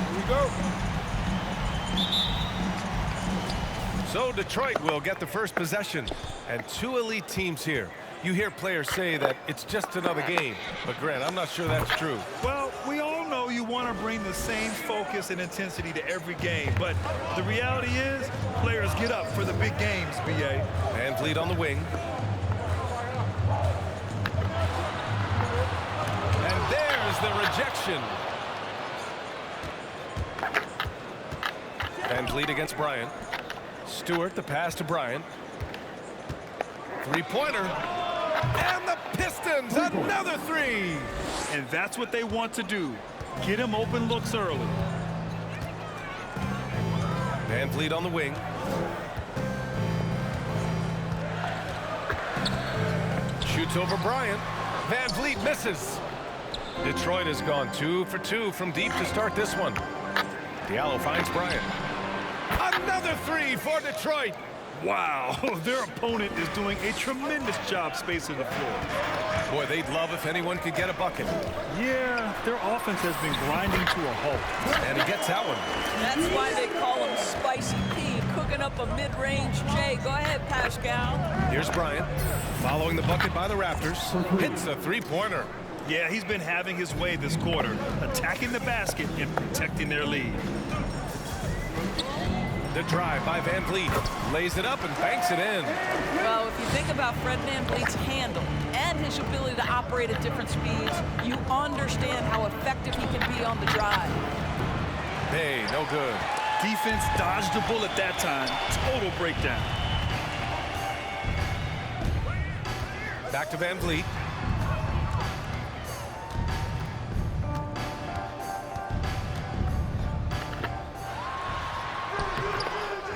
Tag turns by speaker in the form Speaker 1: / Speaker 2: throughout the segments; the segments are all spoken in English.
Speaker 1: Here we go.
Speaker 2: So Detroit will get the first possession, and two elite teams here. You hear players say that it's just another game, but Grant, I'm not sure that's true.
Speaker 1: Well, we all know you want to bring the same focus and intensity to every game, but the reality is players get up for the big games, B.A.
Speaker 2: VanVleet on the wing. And there's the rejection. VanVleet against Bryant. Stewart, the pass to Bryant. Three-pointer. And the Pistons, another three.
Speaker 1: And that's what they want to do. Get him open looks early.
Speaker 2: VanVleet on the wing. Shoots over Bryant. VanVleet misses. Detroit has gone 2 for 2 from deep to start this one. Diallo finds Bryant. Another three for Detroit.
Speaker 1: Wow, their opponent is doing a tremendous job spacing the floor.
Speaker 2: Boy, they'd love if anyone could get a bucket.
Speaker 1: Yeah, their offense has been grinding to a halt.
Speaker 2: And he gets that one.
Speaker 3: That's why they call him Spicy P, cooking up a mid-range J. Go ahead, Pascal.
Speaker 2: Here's Bryant, following the bucket by the Raptors. Hits a three-pointer.
Speaker 1: Yeah, he's been having his way this quarter, attacking the basket and protecting their lead.
Speaker 2: The drive by VanVleet. Lays it up and banks it in.
Speaker 3: Well, if you think about Fred VanVleet's handle and his ability to operate at different speeds, you understand how effective he can be on the drive.
Speaker 2: Hey, no good.
Speaker 1: Defense dodged the bullet that time. Total breakdown.
Speaker 2: Back to VanVleet.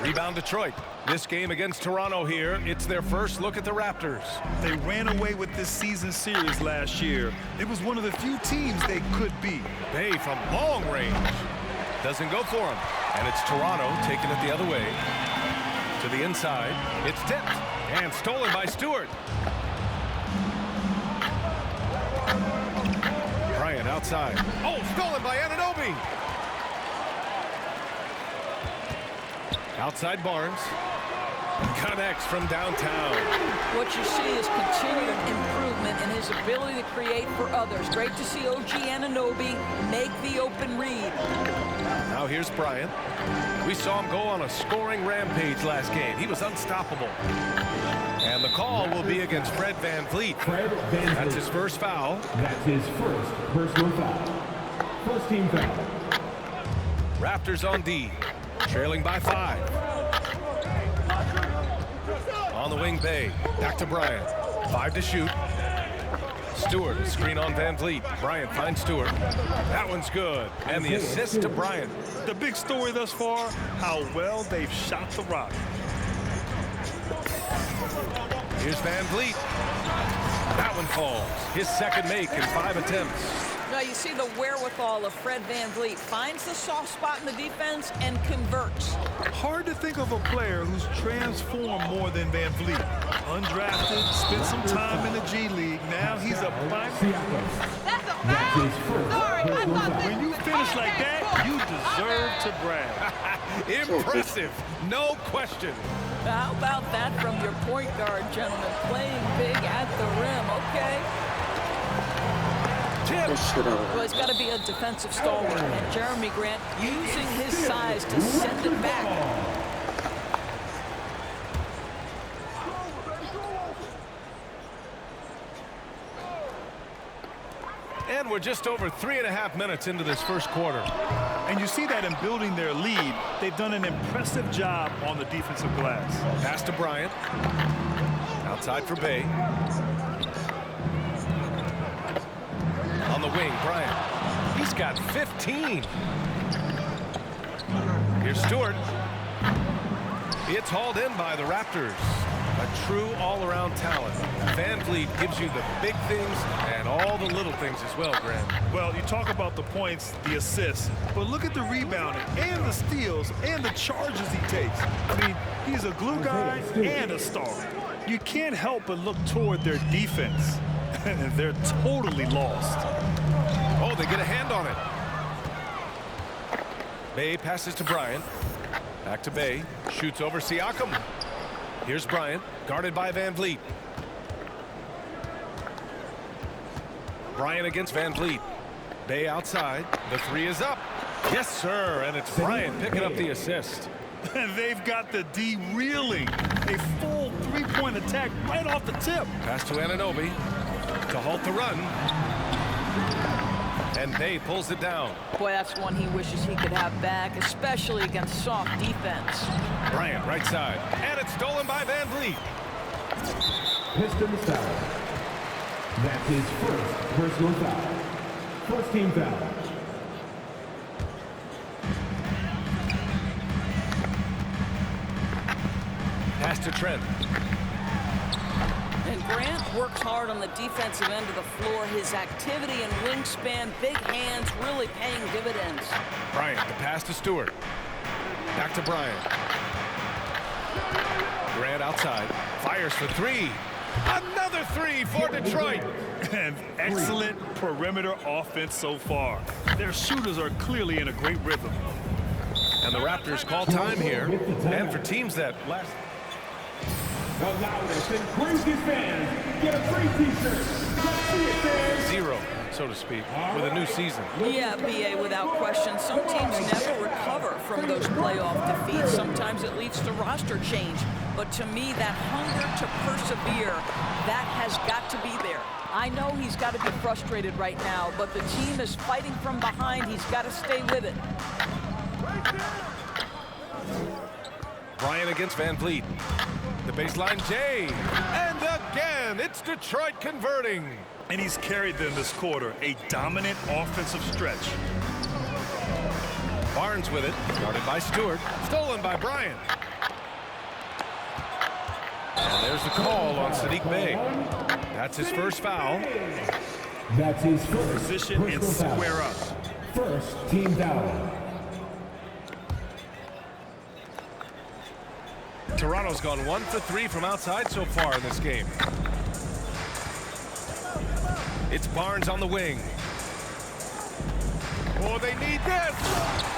Speaker 2: Rebound Detroit. This game against Toronto here, it's their first look at the Raptors.
Speaker 1: They ran away with this season series last year. It was one of the few teams they could beat.
Speaker 2: Bay from long range. Doesn't go for him. And it's Toronto taking it the other way. To the inside. It's tipped. And stolen by Stewart. Bryant outside. Oh, stolen by Anunoby. Outside Barnes. Connects from downtown.
Speaker 3: What you see is continued improvement in his ability to create for others. Great to see OG Anunoby make the open read.
Speaker 2: Now here's Bryant. We saw him go on a scoring rampage last game. He was unstoppable. And the call will be against Fred VanVleet. That's his first foul.
Speaker 4: That's his first personal foul. First team foul.
Speaker 2: Raptors on D. Trailing by 5. On the wing, Bay. Back to Bryant. 5 to shoot. Stewart, screen on VanVleet. Bryant finds Stewart. That one's good. And the assist to Bryant.
Speaker 1: The big story thus far, how well they've shot the rock.
Speaker 2: Here's VanVleet. That one falls. His second make in 5 attempts.
Speaker 3: Now you see the wherewithal of Fred VanVleet. Finds the soft spot in the defense and converts.
Speaker 1: Hard to think of a player who's transformed more than VanVleet. Undrafted, spent some time in the G League. Now he's a prime.
Speaker 5: That's a foul. Sorry, I thought
Speaker 1: When you finish like that, you deserve to brag.
Speaker 2: Impressive. No question.
Speaker 3: How about that from your point guard, gentlemen? Playing big at the rim, okay? Well, he's got to be a defensive stalwart. And Jeremy Grant using his size to send it back.
Speaker 2: And we're just over 3.5 minutes into this first quarter.
Speaker 1: And you see that in building their lead, they've done an impressive job on the defensive glass.
Speaker 2: Pass to Bryant. Outside for Bay. On the wing, Bryant. He's got 15. Here's Stewart. It's hauled in by the Raptors. A true all-around talent. VanVleet gives you the big things and all the little things as well, Grant.
Speaker 1: Well, you talk about the points, the assists, but look at the rebounding and the steals and the charges he takes. I mean, he's a glue guy and a star. You can't help but look toward their defense. They're totally lost.
Speaker 2: Oh, they get a hand on it. Bay passes to Bryant. Back to Bay. Shoots over Siakam. Here's Bryant, guarded by Van Vliet. Bryant against Van Vliet. Bay outside. The three is up. Yes, sir. And it's Bryant picking up the assist.
Speaker 1: And they've got the D reeling. A full three-point attack right off the tip.
Speaker 2: Pass to Anunoby to halt the run. And Bay pulls it down.
Speaker 3: Boy, that's one he wishes he could have back, especially against soft defense.
Speaker 2: Bryant, right side. And it's stolen by Van Vliet.
Speaker 4: Pistons foul. That's his first personal foul. First team foul.
Speaker 2: Pass to Trent.
Speaker 3: And Grant works hard on the defensive end of the floor. His activity and wingspan, big hands, really paying dividends.
Speaker 2: Bryant, the pass to Stewart. Back to Bryant. Grant outside. Fires for three. Another three for Detroit.
Speaker 1: And excellent perimeter offense so far. Their shooters are clearly in a great rhythm.
Speaker 2: And the Raptors call time here. And for teams that last...
Speaker 4: The loudest and craziest fans get a free t-shirt. Let's see it, fans.
Speaker 2: Zero, so to speak, with a new season.
Speaker 3: Yeah, BA, without question. Some teams never recover from those playoff defeats. Sometimes it leads to roster change. But to me, that hunger to persevere, that has got to be there. I know he's got to be frustrated right now, but the team is fighting from behind. He's got to stay with it.
Speaker 2: Bryant against Van Vliet. The baseline J. And again, it's Detroit converting.
Speaker 1: And he's carried them this quarter. A dominant offensive stretch.
Speaker 2: Barnes with it. Guarded by Stewart. Stolen by Bryant. And there's the call on Saddiq Bey. That's his first foul.
Speaker 4: That's his first
Speaker 1: Position and
Speaker 4: personal foul.
Speaker 1: square up.
Speaker 4: First team foul.
Speaker 2: Toronto's gone 1 for 3 from outside so far in this game. It's Barnes on the wing. Oh, they need this.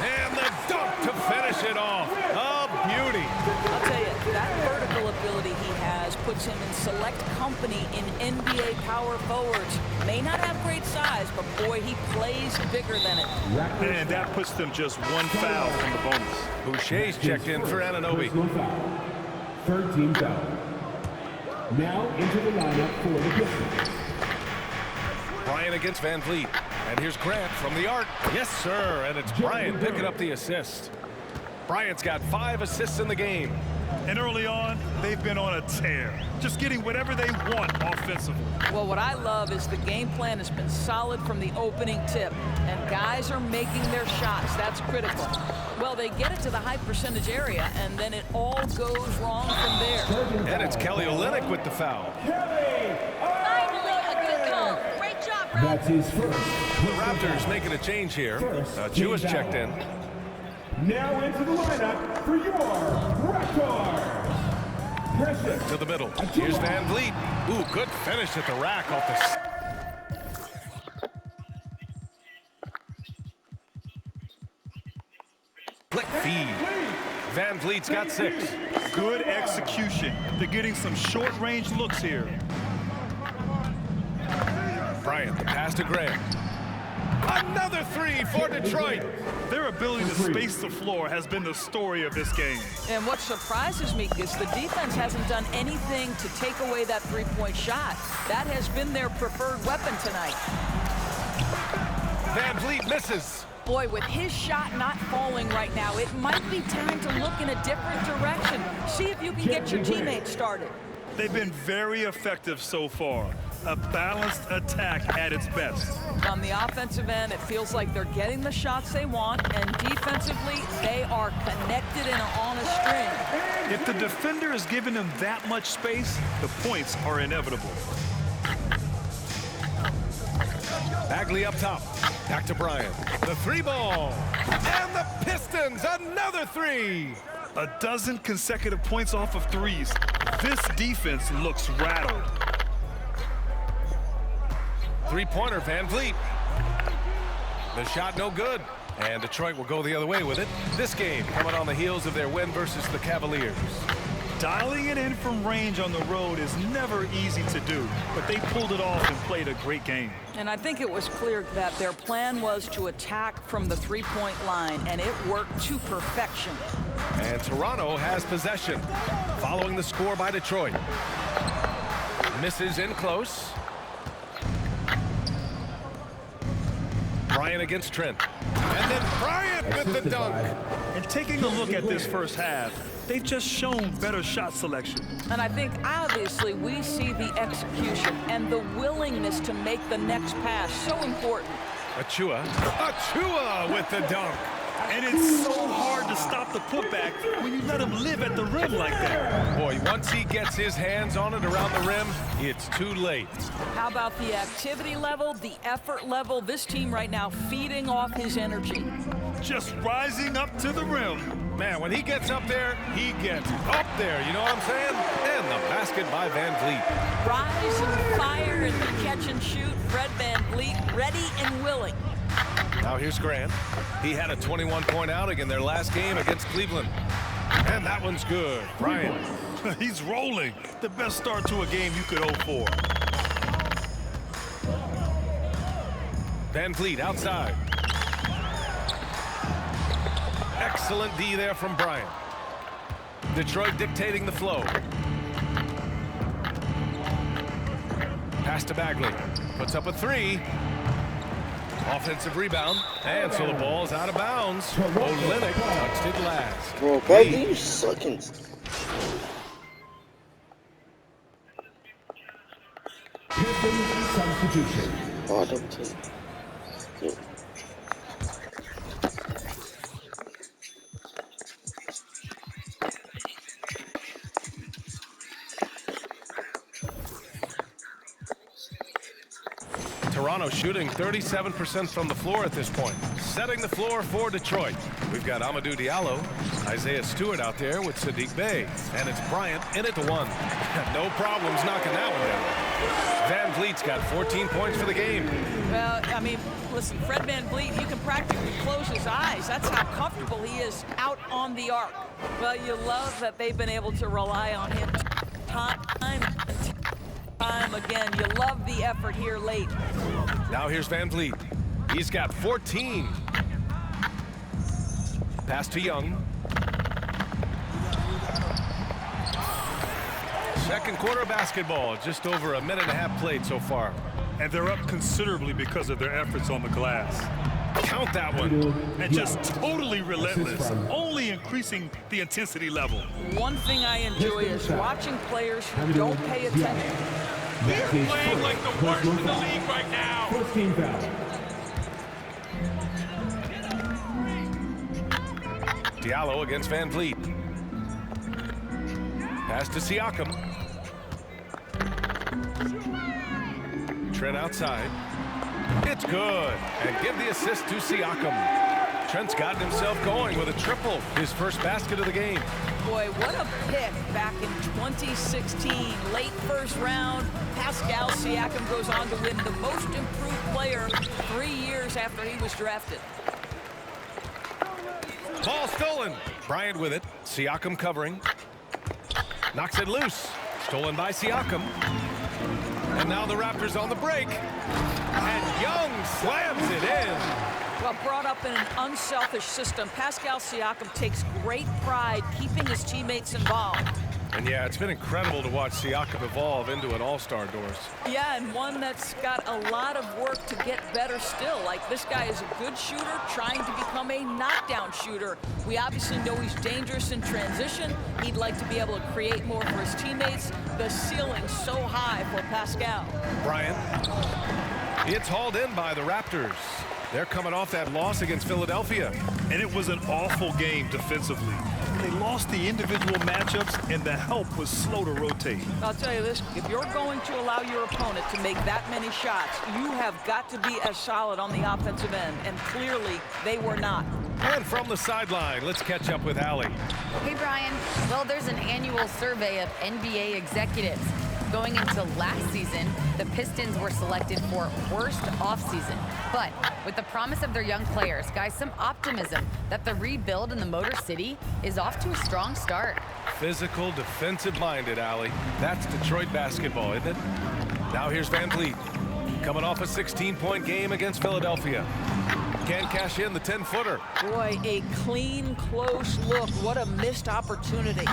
Speaker 2: And the dunk to finish it off. A beauty.
Speaker 3: I'll tell you, that vertical ability he has puts him in select company in NBA power forwards. May not have great size, but boy, he plays bigger than it.
Speaker 1: And that puts them just one foul from the bonus.
Speaker 2: Boucher's checked in for Anunoby.
Speaker 4: Personal foul. Third team foul. Now into the lineup for the Pistons.
Speaker 2: Bryant against Van Vliet. And here's Grant from the arc. Yes, sir. And it's Bryant picking up the assist. Bryant's got 5 assists in the game.
Speaker 1: And early on, they've been on a tear. Just getting whatever they want offensively.
Speaker 3: Well, what I love is the game plan has been solid from the opening tip, and guys are making their shots. That's critical. Well, they get it to the high percentage area, and then it all goes wrong from there.
Speaker 2: And it's Kelly Olynyk with the foul.
Speaker 5: Finally, a good goal. Great job, bro.
Speaker 4: That's his first.
Speaker 2: The Raptors making a change here. Jewish checked in.
Speaker 4: Now into the lineup for your Raptors. Precious.
Speaker 2: To the middle. Here's Van Vliet. Ooh, good finish at the rack off the... Flick feed. Van Vliet's got 6.
Speaker 1: Good execution. They're getting some short-range looks here.
Speaker 2: Bryant, the pass to Grant. Another 3 for Detroit.
Speaker 1: Their ability to space the floor has been the story of this game.
Speaker 3: And what surprises me is the defense hasn't done anything to take away that three-point shot. That has been their preferred weapon tonight.
Speaker 2: Van Vliet misses.
Speaker 3: Boy, with his shot not falling right now, it might be time to look in a different direction. See if you can get your teammates started.
Speaker 1: They've been very effective so far. A balanced attack at its best.
Speaker 3: On the offensive end, it feels like they're getting the shots they want, and defensively, they are connected and are on a string.
Speaker 1: If the defender is giving them that much space, the points are inevitable.
Speaker 2: Bagley up top. Back to Bryant. The 3 ball. And the Pistons, another 3.
Speaker 1: A dozen consecutive points off of threes. This defense looks rattled.
Speaker 2: 3-pointer, Van Vliet. The shot no good. And Detroit will go the other way with it. This game coming on the heels of their win versus the Cavaliers.
Speaker 1: Dialing it in from range on the road is never easy to do, but they pulled it off and played a great game.
Speaker 3: And I think it was clear that their plan was to attack from the three-point line, and it worked to perfection.
Speaker 2: And Toronto has possession, following the score by Detroit. Misses in close. Bryant against Trent. And then Bryant with the dunk.
Speaker 1: And taking a look at this first half, they've just shown better shot selection.
Speaker 3: And I think, obviously, we see the execution and the willingness to make the next pass so important.
Speaker 2: Achua with the dunk.
Speaker 1: And it's so hard to stop the putback when you let him live at the rim like that.
Speaker 2: Boy, once he gets his hands on it around the rim, it's too late.
Speaker 3: How about the activity level, the effort level? This team right now feeding off his energy.
Speaker 1: Just rising up to the rim.
Speaker 2: Man, when he gets up there, he gets up there. You know what I'm saying? And the basket by Van Vliet.
Speaker 3: Rise and fire in the catch and shoot. Fred Van Vliet ready and willing.
Speaker 2: Now here's Grant. He had a 21-point outing in their last game against Cleveland. And that one's good. Bryant.
Speaker 1: He's rolling. The best start to a game you could hope for.
Speaker 2: Van Vliet outside. Excellent D there from Bryant. Detroit dictating the flow. Pass to Bagley. Puts up a three. Offensive rebound. And so the ball's out of bounds. Olynyk touched it last.
Speaker 6: Bro, Bagley, you sucking.
Speaker 4: Substitution.
Speaker 6: Oh, don't take. Yeah.
Speaker 2: Toronto shooting 37% from the floor at this point. Setting the floor for Detroit. We've got Amadou Diallo, Isaiah Stewart out there with Sadiq Bey. And it's Bryant in at the one. No problems knocking that one down. Van Vliet's got 14 points for the game.
Speaker 3: Well, I mean, listen, Fred Van Vliet, you can practically close his eyes. That's how comfortable he is out on the arc. Well, you love that they've been able to rely on him time again. You love the effort here late.
Speaker 2: Now here's Van Vliet. He's got 14. Pass to Young. Second quarter of basketball. Just over a minute and a half played so far.
Speaker 1: And they're up considerably because of their efforts on the glass.
Speaker 2: Count that one.
Speaker 1: And just totally relentless, only increasing the intensity level.
Speaker 3: One thing I enjoy is watching players who don't pay attention.
Speaker 4: They're playing like the worst in the league right now. First team foul.
Speaker 2: Diallo against Van Vliet. Pass to Siakam. Trent outside. It's good. And give the assist to Siakam. Trent's gotten himself going with a triple. His first basket of the game.
Speaker 3: Boy, what a pick back in 2016. Late first round. Pascal Siakam goes on to win the most improved player 3 years after he was drafted.
Speaker 2: Ball stolen. Bryant with it. Siakam covering. Knocks it loose. Stolen by Siakam. And now the Raptors on the break. And Young slams it in.
Speaker 3: Well, brought up in an unselfish system, Pascal Siakam takes great pride keeping his teammates involved.
Speaker 2: And yeah, it's been incredible to watch Siakam evolve into an all-star, Doris.
Speaker 3: Yeah, and one that's got a lot of work to get better still. Like, this guy is a good shooter trying to become a knockdown shooter. We obviously know he's dangerous in transition. He'd like to be able to create more for his teammates. The ceiling's so high for Pascal.
Speaker 2: Bryant. It's hauled in by the Raptors. They're coming off that loss against Philadelphia.
Speaker 1: And it was an awful game defensively. They lost the individual matchups, and the help was slow to rotate.
Speaker 3: I'll tell you this, if you're going to allow your opponent to make that many shots, you have got to be as solid on the offensive end, and clearly they were not.
Speaker 2: And from the sideline, let's catch up with Allie.
Speaker 7: Hey, Brian. Well, there's an annual survey of NBA executives. Going into last season, the Pistons were selected for worst offseason. But with the promise of their young players, guys, some optimism that the rebuild in the Motor City is off to a strong start.
Speaker 2: Physical, defensive-minded, Allie. That's Detroit basketball, isn't it? Now here's Van Vliet, coming off a 16-point game against Philadelphia. Can't cash in the 10-footer.
Speaker 3: Boy, a clean, close look. What a missed opportunity.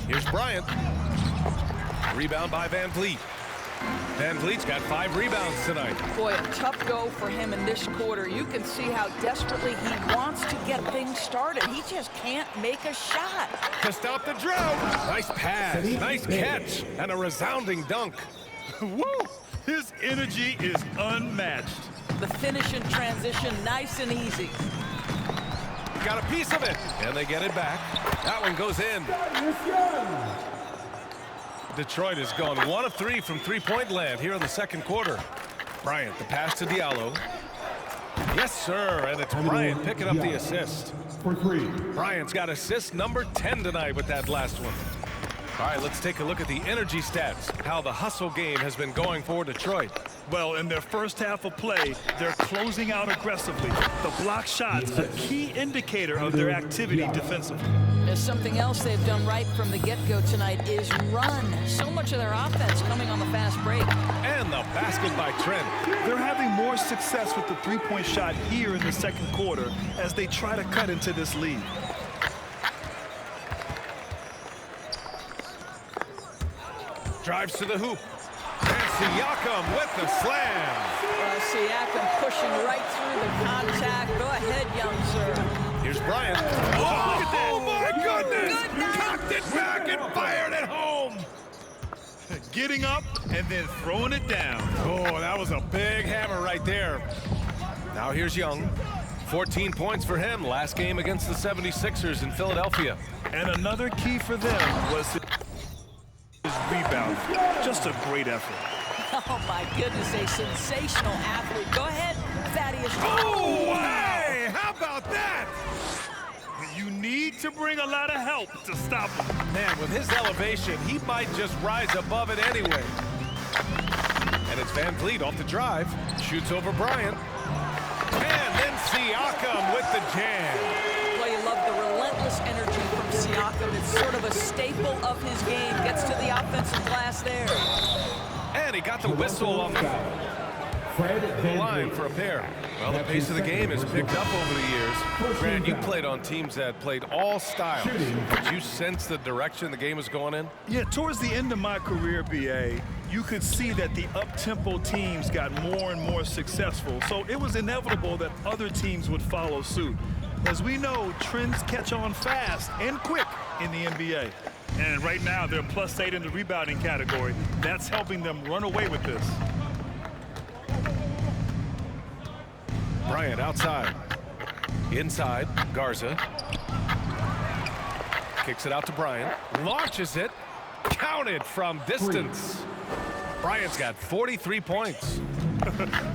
Speaker 2: Here's Bryant. Rebound by Van Vliet. Van Vliet's got 5 rebounds tonight.
Speaker 3: Boy, a tough go for him in this quarter. You can see how desperately he wants to get things started. He just can't make a shot.
Speaker 2: To stop the drought. Nice pass, nice catch, and a resounding dunk.
Speaker 1: Woo! His energy is unmatched.
Speaker 3: The finish in transition, nice and easy.
Speaker 2: Got a piece of it, and they get it back. That one goes in. Detroit has gone 1 of 3 from three-point land here in the second quarter. Bryant, the pass to Diallo. Yes, sir, and it's Bryant picking up the assist.
Speaker 4: For 3.
Speaker 2: Bryant's got assist number 10 tonight with that last one. All right, let's take a look at the energy stats, how the hustle game has been going for Detroit.
Speaker 1: Well, in their first half of play, they're closing out aggressively. The block shots, a key indicator of their activity defensively.
Speaker 3: There's something else they've done right from the get-go tonight is run. So much of their offense coming on the fast break.
Speaker 2: And the basket by Trent.
Speaker 1: They're having more success with the three-point shot here in the second quarter as they try to cut into this lead.
Speaker 2: Drives to the hoop. And Siakam with the slam.
Speaker 3: Siakam pushing right through the contact. Go ahead, young sir.
Speaker 2: Here's Bryant. Oh my goodness! Cocked it back and fired it home.
Speaker 1: Getting up and then throwing it down.
Speaker 2: Oh, that was a big hammer right there. Now here's Young. 14 points for him last game against the 76ers in Philadelphia.
Speaker 1: And another key for them was his rebound. Just a great effort.
Speaker 3: Oh, my goodness, a sensational athlete. Go ahead, Thaddeus.
Speaker 2: Oh, hey! How about that?
Speaker 1: You need to bring a lot of help to stop him.
Speaker 2: Man, with his elevation, he might just rise above it anyway. And it's Van Vliet off the drive. Shoots over Bryant. And then Siakam with the jam.
Speaker 3: Well, you love the relentless energy from Siakam. It's sort of a staple of his game. Gets to the offensive glass there.
Speaker 2: And he got the whistle on the line for a pair. Well, the pace of the game has picked up over the years. Grant, you played on teams that played all styles. Did you sense the direction the game was going in?
Speaker 1: Yeah, towards the end of my career, BA, you could see that the up-tempo teams got more and more successful. So it was inevitable that other teams would follow suit. As we know, trends catch on fast and quick in the NBA. And right now, they're +8 in the rebounding category. That's helping them run away with this.
Speaker 2: Bryant outside. Inside, Garza. Kicks it out to Bryant. Launches it. Counted from distance. Bryant's got 43 points.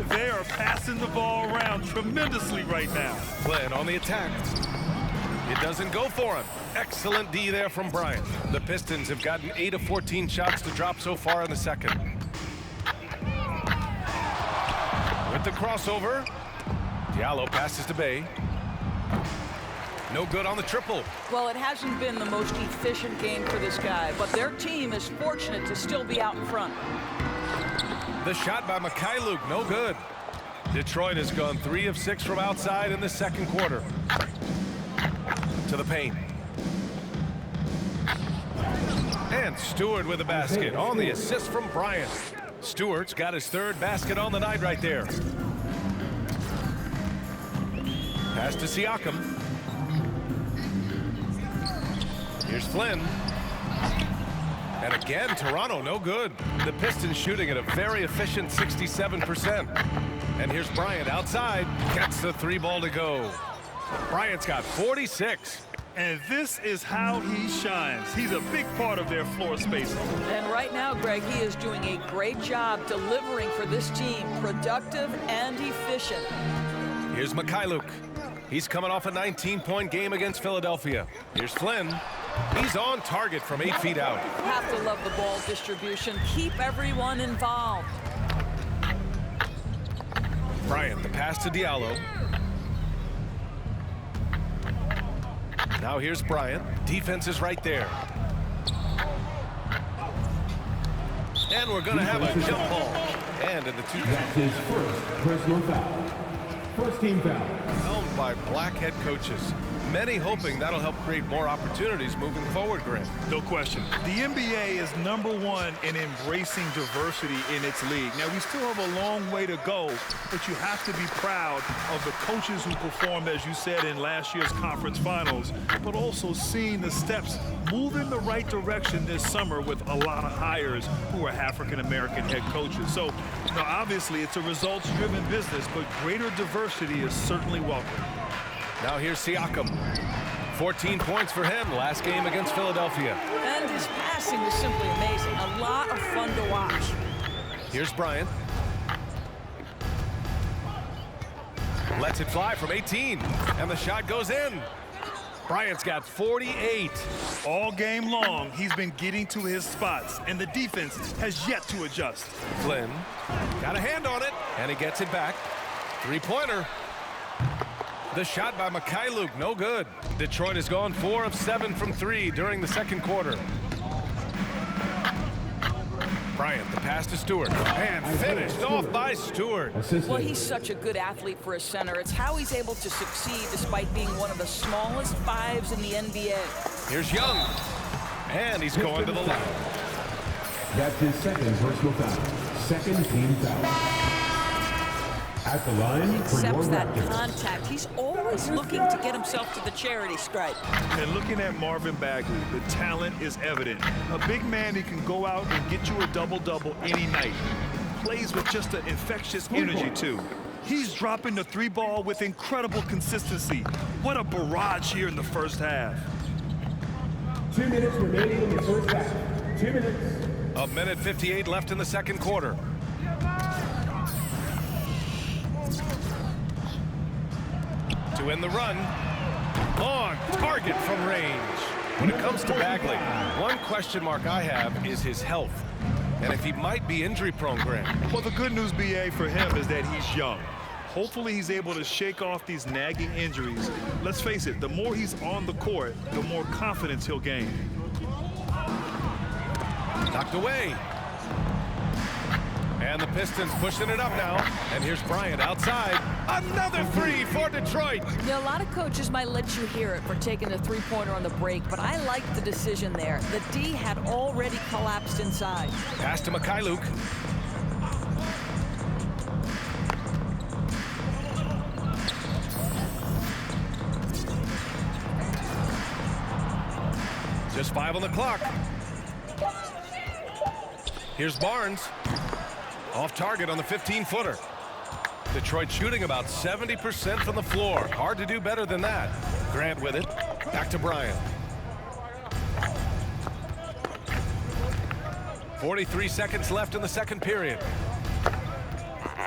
Speaker 1: They are passing the ball around tremendously right now.
Speaker 2: Flynn on the attack. It doesn't go for him. Excellent D there from Bryant. The Pistons have gotten 8 of 14 shots to drop so far in the second. With the crossover, Diallo passes to Bay. No good on the triple.
Speaker 3: Well, it hasn't been the most efficient game for this guy, but their team is fortunate to still be out in front.
Speaker 2: The shot by Mikhailuk, no good. Detroit has gone 3 of 6 from outside in the second quarter. To the paint. And Stewart with a basket on the assist from Bryant. Stewart's got his 3rd basket on the night right there. Pass to Siakam. Here's Flynn. And again, Toronto, no good. The Pistons shooting at a very efficient 67%. And here's Bryant outside. Gets the 3 ball to go. Bryant's got 46.
Speaker 1: And this is how he shines. He's a big part of their floor spacing.
Speaker 3: And right now, Greg, he is doing a great job delivering for this team. Productive and efficient.
Speaker 2: Here's Mikhailuk. He's coming off a 19-point game against Philadelphia. Here's Flynn. He's on target from 8 feet out.
Speaker 3: Have to love the ball distribution. Keep everyone involved.
Speaker 2: Bryant, the pass to Diallo. Now here's Bryant. Defense is right there. And we're going to have a jump ball. And in the two.
Speaker 4: That's his first personal foul. First team foul.
Speaker 2: Helmed by black head coaches. Many hoping that'll help create more opportunities moving forward, Grant.
Speaker 1: No question. The NBA is #1 in embracing diversity in its league. Now, we still have a long way to go, but you have to be proud of the coaches who performed, as you said, in last year's conference finals, but also seeing the steps move in the right direction this summer with a lot of hires who are African-American head coaches. So, obviously, it's a results-driven business, but greater diversity is certainly welcome.
Speaker 2: Now here's Siakam. 14 points for him last game against Philadelphia.
Speaker 3: And his passing was simply amazing. A lot of fun to watch.
Speaker 2: Here's Bryant. Lets it fly from 18. And the shot goes in. Bryant's got 48.
Speaker 1: All game long, he's been getting to his spots, and the defense has yet to adjust.
Speaker 2: Flynn got a hand on it, and he gets it back. Three-pointer. The shot by Mikhailuk, no good. Detroit has gone 4 of 7 from 3 during the second quarter. Bryant, the pass to Stewart. And finished off by Stewart.
Speaker 3: Well, he's such a good athlete for a center. It's how he's able to succeed despite being one of the smallest fives in the NBA.
Speaker 2: Here's Young. And he's going to the line.
Speaker 4: That's his second personal foul. Second team foul. At the line for your
Speaker 3: Accepts that
Speaker 4: Raptors.
Speaker 3: contact. He's always looking to get himself to the charity stripe.
Speaker 1: And looking at Marvin Bagley, the talent is evident. A big man who can go out and get you a double-double any night. Plays with just an infectious energy, too. He's dropping the three ball with incredible consistency. What a barrage here in the first half.
Speaker 4: 2 minutes remaining in the first half. 2 minutes.
Speaker 2: A minute 58 left in the second quarter. To win the run, on target from range. When it comes to Bagley, one question mark I have is his health. And if he might be injury prone, Grant.
Speaker 1: Well, the good news, BA, for him is that he's young. Hopefully he's able to shake off these nagging injuries. Let's face it, the more he's on the court, the more confidence he'll gain.
Speaker 2: Knocked away. And the Pistons pushing it up now. And here's Bryant outside. Another three for Detroit.
Speaker 3: Now, a lot of coaches might let you hear it for taking the three-pointer on the break, but I like the decision there. The D had already collapsed inside.
Speaker 2: Pass to Mikhailuk. Just 5 on the clock. Here's Barnes. Off target on the 15-footer. Detroit shooting about 70% from the floor. Hard to do better than that. Grant with it. Back to Bryant. 43 seconds left in the second period.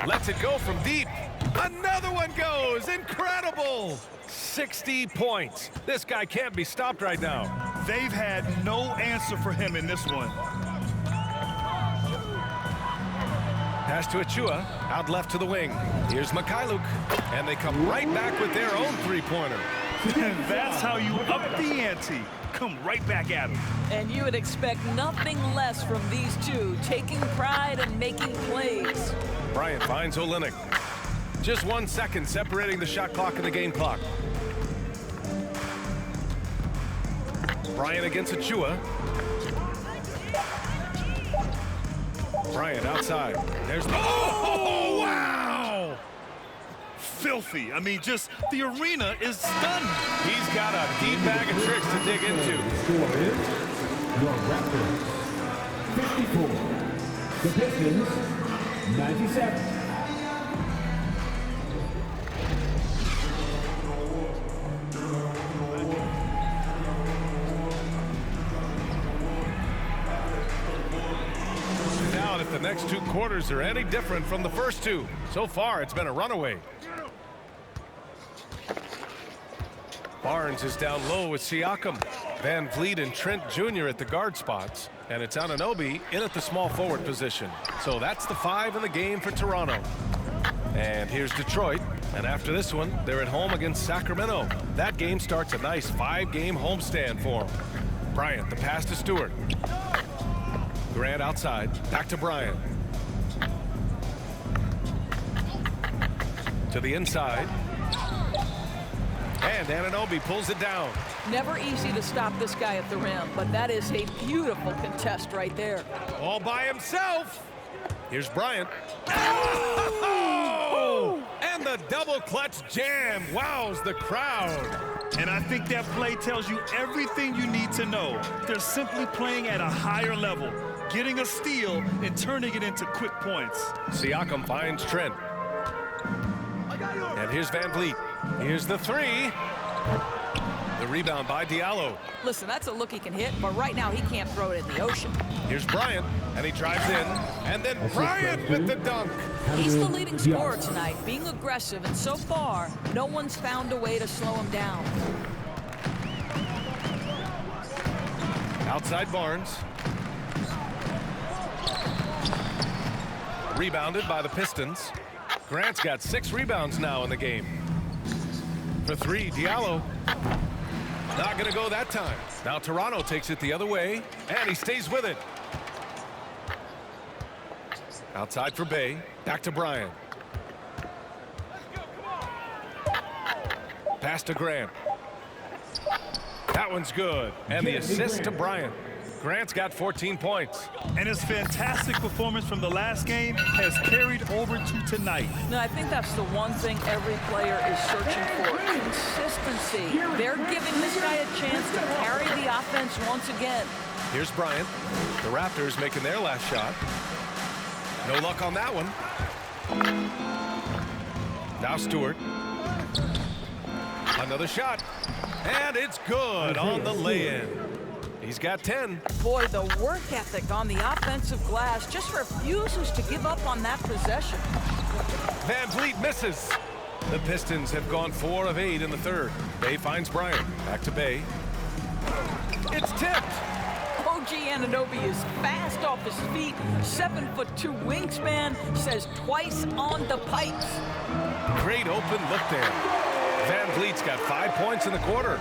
Speaker 2: Lets it go from deep. Another one goes. Incredible. 60 points. This guy can't be stopped right now.
Speaker 1: They've had no answer for him in this one.
Speaker 2: Pass to Achua, out left to the wing. Here's Mikhailuk, and they come right back with their own three-pointer.
Speaker 1: That's how you up the ante. Come right back at him.
Speaker 3: And you would expect nothing less from these two, taking pride and making plays.
Speaker 2: Bryant finds Olynyk. Just 1 second separating the shot clock and the game clock. Bryant against Achua. Bryant outside. There's the... Oh, wow!
Speaker 1: Filthy. I mean, just the arena is stunned.
Speaker 2: He's got a deep bag of tricks to dig into.
Speaker 4: The score is your Raptors 54. The Pistons 97.
Speaker 2: If the next 2 quarters are any different from the first 2. So far, it's been a runaway. Barnes is down low with Siakam. Van Vliet and Trent Jr. at the guard spots, and it's Anunoby in at the small forward position. So that's the 5 in the game for Toronto. And here's Detroit, and after this one, they're at home against Sacramento. That game starts a nice 5-game homestand for them. Bryant, the pass to Stewart. Grant outside, back to Bryant. To the inside. And Anunoby pulls it down.
Speaker 3: Never easy to stop this guy at the rim, but that is a beautiful contest right there.
Speaker 2: All by himself. Here's Bryant. Oh! And the double clutch jam wows the crowd.
Speaker 1: And I think that play tells you everything you need to know. They're simply playing at a higher level, getting a steal and turning it into quick points.
Speaker 2: Siakam finds Trent. And here's Van Vliet. Here's the 3. The rebound by Diallo.
Speaker 3: Listen, that's a look he can hit, but right now he can't throw it in the ocean.
Speaker 2: Here's Bryant, and he drives in. And then Bryant with the dunk.
Speaker 3: He's the leading scorer tonight, being aggressive, and so far, no one's found a way to slow him down.
Speaker 2: Outside Barnes. Rebounded by the Pistons. Grant's got 6 rebounds now in the game. For 3, Diallo. Not going to go that time. Now Toronto takes it the other way, and he stays with it. Outside for Bay. Back to Bryant. Pass to Grant. That one's good. And the assist to Bryant. Grant's got 14 points.
Speaker 1: And his fantastic performance from the last game has carried over to tonight.
Speaker 3: No, I think that's the one thing every player is searching for, consistency. They're giving this guy a chance to carry the offense once again.
Speaker 2: Here's Bryant. The Raptors making their last shot. No luck on that one. Now Stewart. Another shot. And it's good on the lay-in. He's got 10.
Speaker 3: Boy, the work ethic on the offensive glass just refuses to give up on that possession.
Speaker 2: Van Vliet misses. The Pistons have gone 4 of 8 in the third. Bay finds Bryant. Back to Bay. It's tipped.
Speaker 3: OG Anunoby is fast off his feet. 7'2" wingspan, says twice on the pipes.
Speaker 2: Great open look there. Van Vliet's got 5 points in the quarter.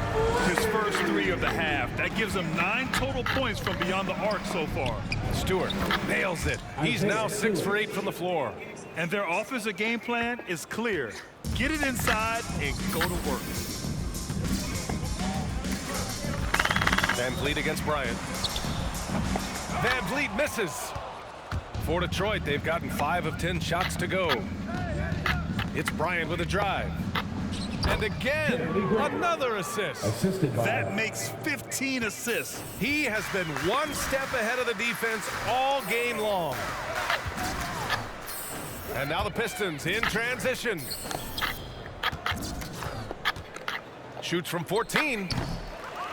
Speaker 1: His first 3 of the half. That gives him 9 total points from beyond the arc so far.
Speaker 2: Stewart nails it. He's now 6 for 8 from the floor.
Speaker 1: And their offensive game plan is clear. Get it inside and go to work.
Speaker 2: Van Vliet against Bryant. Van Vliet misses. For Detroit, they've gotten 5 of 10 shots to go. It's Bryant with a drive. And again, another assist.
Speaker 1: That makes 15 assists.
Speaker 2: He has been 1 step ahead of the defense all game long. And now the Pistons in transition. Shoots from 14.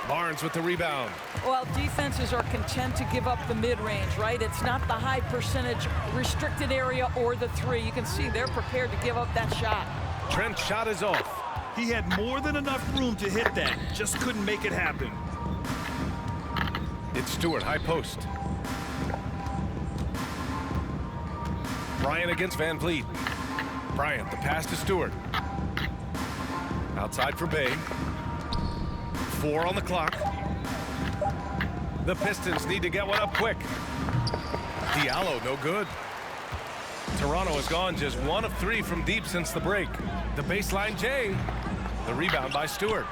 Speaker 2: Barnes with the rebound.
Speaker 3: Well, defenses are content to give up the mid-range, right? It's not the high percentage restricted area or the 3. You can see they're prepared to give up that shot.
Speaker 2: Trent's shot is off.
Speaker 1: He had more than enough room to hit that. Just couldn't make it happen.
Speaker 2: It's Stewart, high post. Bryant against Van Vliet. Bryant, the pass to Stewart. Outside for Bay. 4 on the clock. The Pistons need to get one up quick. Diallo, no good. Toronto has gone just 1 of 3 from deep since the break. The baseline J. The rebound by Stewart.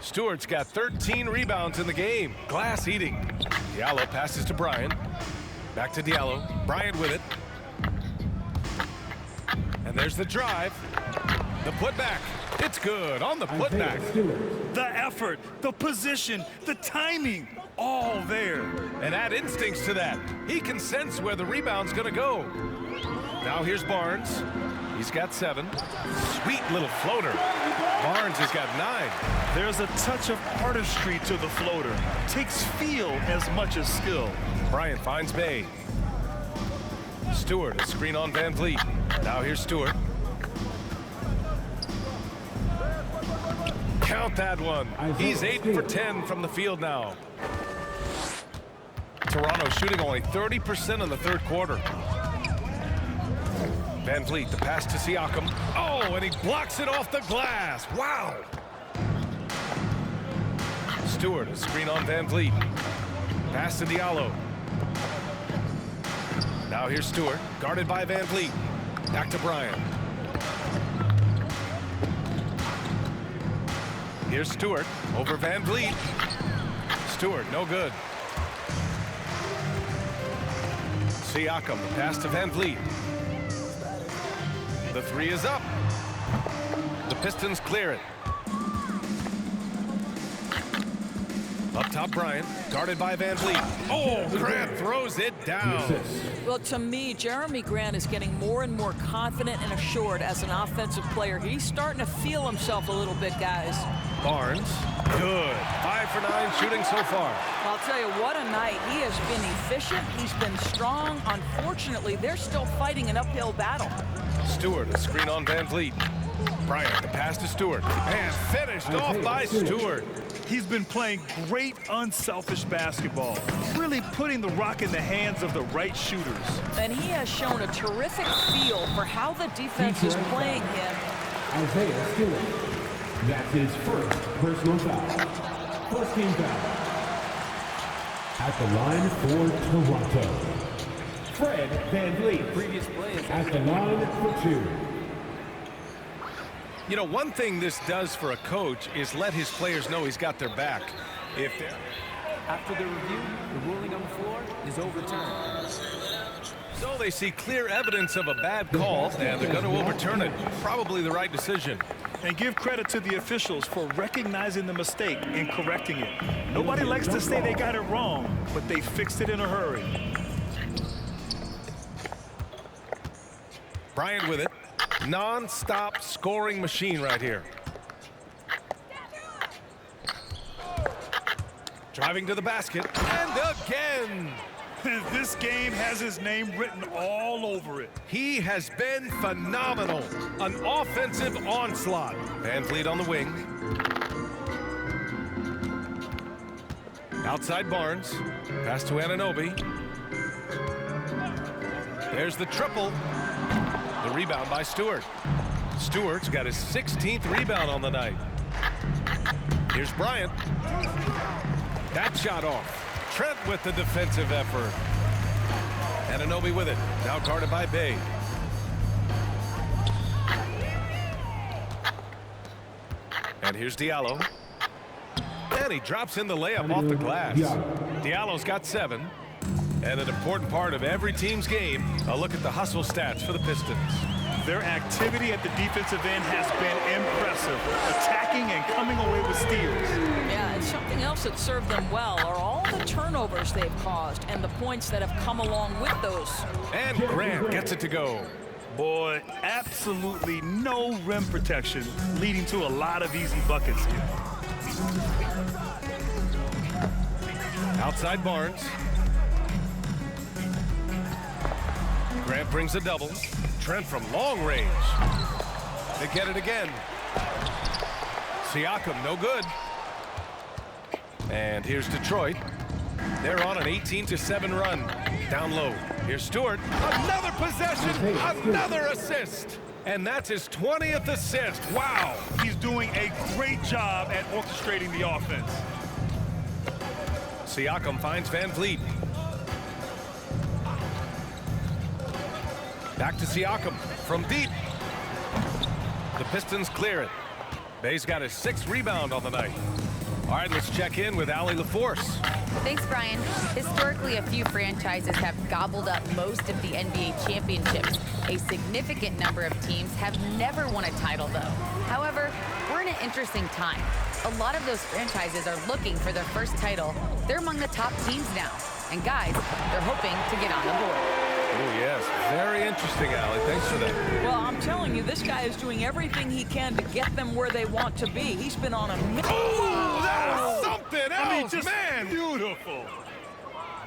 Speaker 2: Stewart's got 13 rebounds in the game. Glass eating. Diallo passes to Bryant. Back to Diallo. Bryant with it. And there's the drive. The putback. It's good on the putback.
Speaker 1: The effort, the position, the timing, all there.
Speaker 2: And add instincts to that. He can sense where the rebound's going to go. Now here's Barnes. He's got 7. Sweet little floater. Barnes has got 9.
Speaker 1: There's a touch of artistry to the floater. Takes feel as much as skill.
Speaker 2: Bryant finds Bay. Stewart, a screen on Van Vliet. Now here's Stewart. count that one. He's 8 for 10 from the field now. Toronto shooting only 30% in the third quarter. Van Vliet, the pass to Siakam. Oh, and he blocks it off the glass. Wow. Stewart, a screen on Van Vliet. Pass to Diallo. Now here's Stewart, guarded by Van Vliet. Back to Bryant. Here's Stewart over Van Vliet. Stewart, no good. Siakam, the pass to Van Vliet. The three is up. The Pistons clear it. Up top, Bryant, guarded by Van Vliet. Oh, Grant throws it down.
Speaker 3: Well, to me, Jeremy Grant is getting more and more confident and assured as an offensive player. He's starting to feel himself a little bit, guys.
Speaker 2: Barnes, good. 5 for 9 shooting so far.
Speaker 3: I'll tell you, what a night. He has been efficient. He's been strong. Unfortunately, they're still fighting an uphill battle.
Speaker 2: Stewart, a screen on Van Vliet. Bryant, the pass to Stewart. And finished off by Stewart.
Speaker 1: He's been playing great, unselfish basketball, really putting the rock in the hands of the right shooters.
Speaker 3: And he has shown a terrific feel for how the defense is playing him.
Speaker 4: Isaiah Stewart. That's his first personal foul. First team foul. At the line for Toronto, Fred Van Vliet. Previous play is at the line for 2.
Speaker 2: You know, one thing this does for a coach is let his players know he's got their back. If they're...
Speaker 8: After the review, the ruling on the floor is overturned.
Speaker 2: So they see clear evidence of a bad call, and they're going to overturn it. Probably the right decision.
Speaker 1: And give credit to the officials for recognizing the mistake and correcting it. Nobody likes to say they got it wrong, but they fixed it in a hurry.
Speaker 2: Bryant with it. Non-stop scoring machine right here. Driving to the basket, and again.
Speaker 1: This game has his name written all over it.
Speaker 2: He has been phenomenal. An offensive onslaught. Van Vliet on the wing. Outside Barnes. Pass to Anunoby. There's the triple. The rebound by Stewart. Stewart's got his 16th rebound on the night. Here's Bryant. That shot off. Trent with the defensive effort. Anunoby with it. Now guarded by Bay. And here's Diallo. And he drops in the layup off the glass. Diallo's got 7. And an important part of every team's game, a look at the hustle stats for the Pistons.
Speaker 1: Their activity at the defensive end has been impressive, attacking and coming away with steals.
Speaker 3: Yeah, and something else that served them well are all the turnovers they've caused and the points that have come along with those.
Speaker 2: And Grant gets it to go.
Speaker 1: Boy, absolutely no rim protection, leading to a lot of easy buckets here.
Speaker 2: Outside Barnes. Grant brings a double. Trent from long range. They get it again. Siakam, no good. And here's Detroit. They're on an 18-7 run. Down low. Here's Stewart. Another possession. Another assist. And that's his 20th assist. Wow.
Speaker 1: He's doing a great job at orchestrating the offense.
Speaker 2: Siakam finds Van Vliet. Back to Siakam from deep. The Pistons clear it. Bay's got his 6th rebound on the night. All right, let's check in with Allie LaForce.
Speaker 7: Thanks, Brian. Historically, a few franchises have gobbled up most of the NBA championships. A significant number of teams have never won a title, though. However, we're in an interesting time. A lot of those franchises are looking for their first title. They're among the top teams now. And guys, they're hoping to get on the board.
Speaker 2: Oh, yes. Very interesting, Allie. Thanks for that.
Speaker 3: Well, I'm telling you, this guy is doing everything he can to get them where they want to be. He's been on a...
Speaker 2: Oh, that's something else,
Speaker 1: I mean, just
Speaker 2: man.
Speaker 1: Beautiful.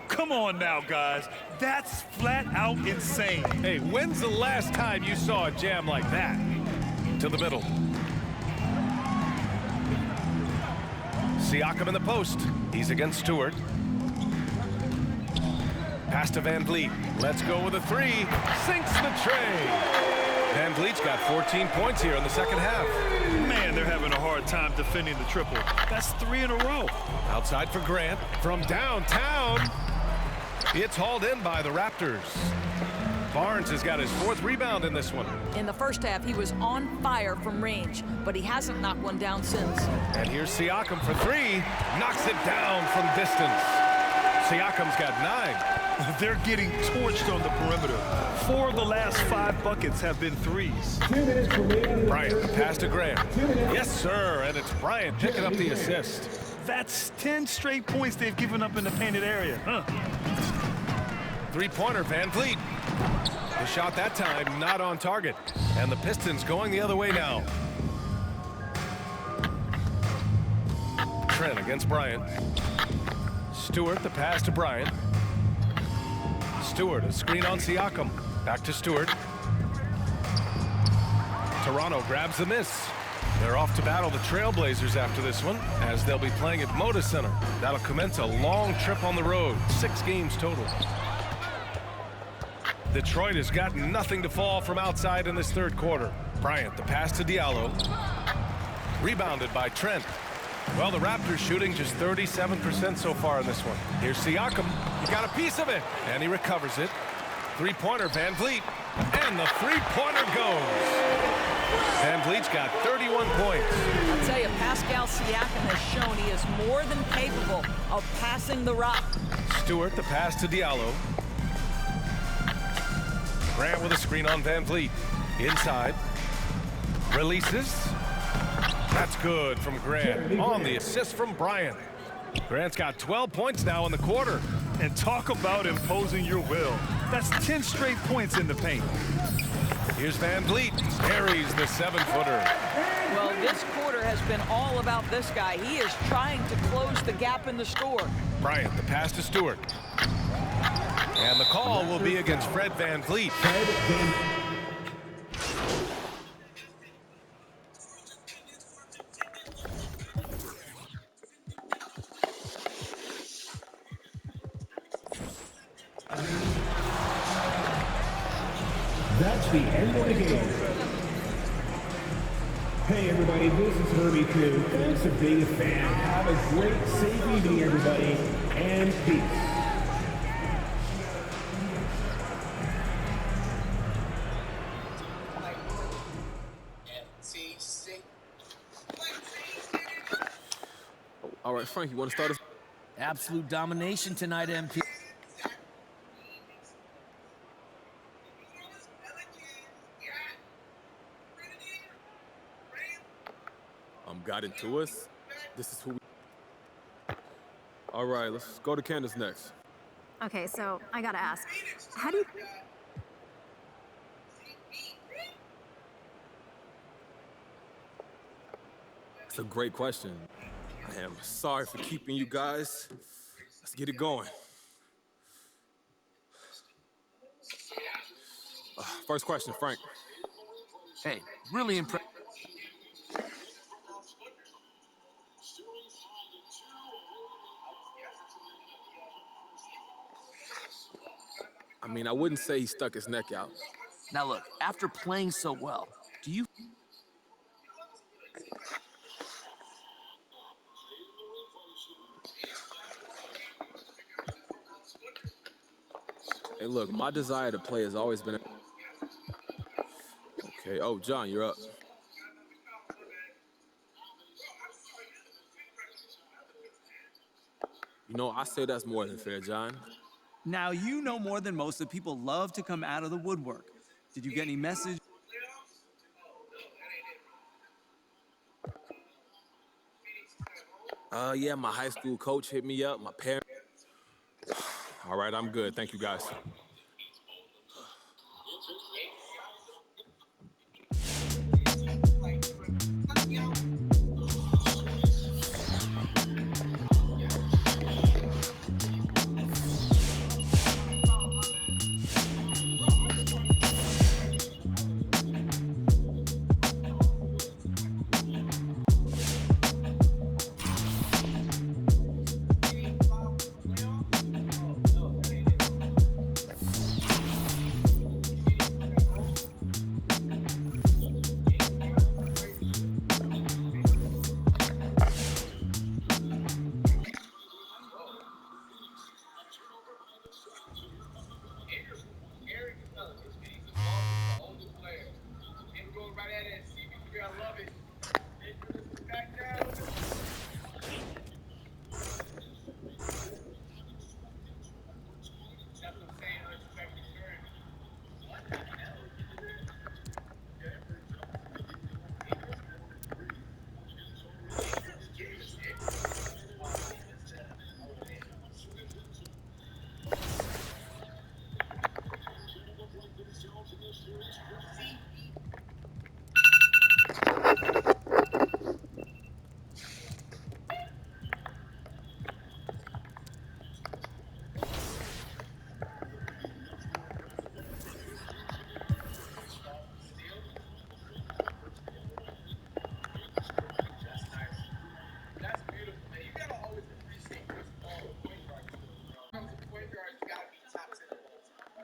Speaker 1: Come on now, guys. That's flat out insane.
Speaker 2: Hey, when's the last time you saw a jam like that? To the middle. Siakam in the post. He's against Stewart. Pass to Van Vliet. Let's go with a three. Sinks the tray. Van Vliet's got 14 points here in the second half.
Speaker 1: Man, they're having a hard time defending the triple. That's 3 in a row.
Speaker 2: Outside for Grant from downtown. It's hauled in by the Raptors. Barnes has got his 4th rebound in this one.
Speaker 3: In the first half, he was on fire from range, but he hasn't knocked one down since.
Speaker 2: And here's Siakam for 3. Knocks it down from distance. Siakam's got 9.
Speaker 1: They're getting torched on the perimeter. 4 of the last 5 buckets have been threes.
Speaker 4: 2 minutes remaining.
Speaker 2: Bryant, the pass to Grant. Yes, sir, and it's Bryant picking up the assist.
Speaker 1: That's 10 straight points they've given up in the painted area.
Speaker 2: Three-pointer, Van Vliet. The shot that time not on target. And the Pistons going the other way now. Trent against Bryant. Stewart, the pass to Bryant. Stewart, a screen on Siakam. Back to Stewart. Toronto grabs the miss. They're off to battle the Trailblazers after this one, as they'll be playing at Moda Center. That'll commence a long trip on the road, 6 games total. Detroit has got nothing to fall from outside in this third quarter. Bryant, the pass to Diallo. Rebounded by Trent. Well, the Raptors shooting just 37% so far in this one. Here's Siakam. He got a piece of it, and he recovers it. Three-pointer, Van Vliet. And the three-pointer goes. Van Vliet's got 31 points.
Speaker 3: I'll tell you, Pascal Siakam has shown he is more than capable of passing the rock.
Speaker 2: Stewart, the pass to Diallo. Grant with a screen on Van Vliet. Inside. Releases. That's good from Grant. On the assist from Bryant. Grant's got 12 points now in the quarter.
Speaker 1: And talk about imposing your will. That's 10 straight points in the paint.
Speaker 2: Here's Van Vliet. Carries the 7-footer.
Speaker 3: Well, this quarter has been all about this guy. He is trying to close the gap in the score.
Speaker 2: Bryant, the pass to Stewart. And the call will be against Fred Van Vliet.
Speaker 4: That's the end of the game. Hey everybody, this is Herbie too. Thanks for being a fan. Have a great, safe evening everybody, and peace.
Speaker 8: All right, Frank, you want to start us?
Speaker 9: Absolute domination tonight, MP.
Speaker 8: Got into us. This is who we... All right, let's go to Candace next.
Speaker 10: Okay, so I gotta ask, how do you...
Speaker 8: It's a great question. I am sorry for keeping you guys. Let's get it going. First question, Frank.
Speaker 9: Hey, really impressed.
Speaker 8: I mean, I wouldn't say he stuck his neck out.
Speaker 9: Now look, after playing so well, do you...
Speaker 8: Hey, look, my desire to play has always been... Okay, oh, John, you're up. You know, I say that's more than fair, John.
Speaker 11: Now, you know more than most that people love to come out of the woodwork. Did you get any message?
Speaker 8: Yeah, my high school coach hit me up, my parents. All right, I'm good. Thank you, guys.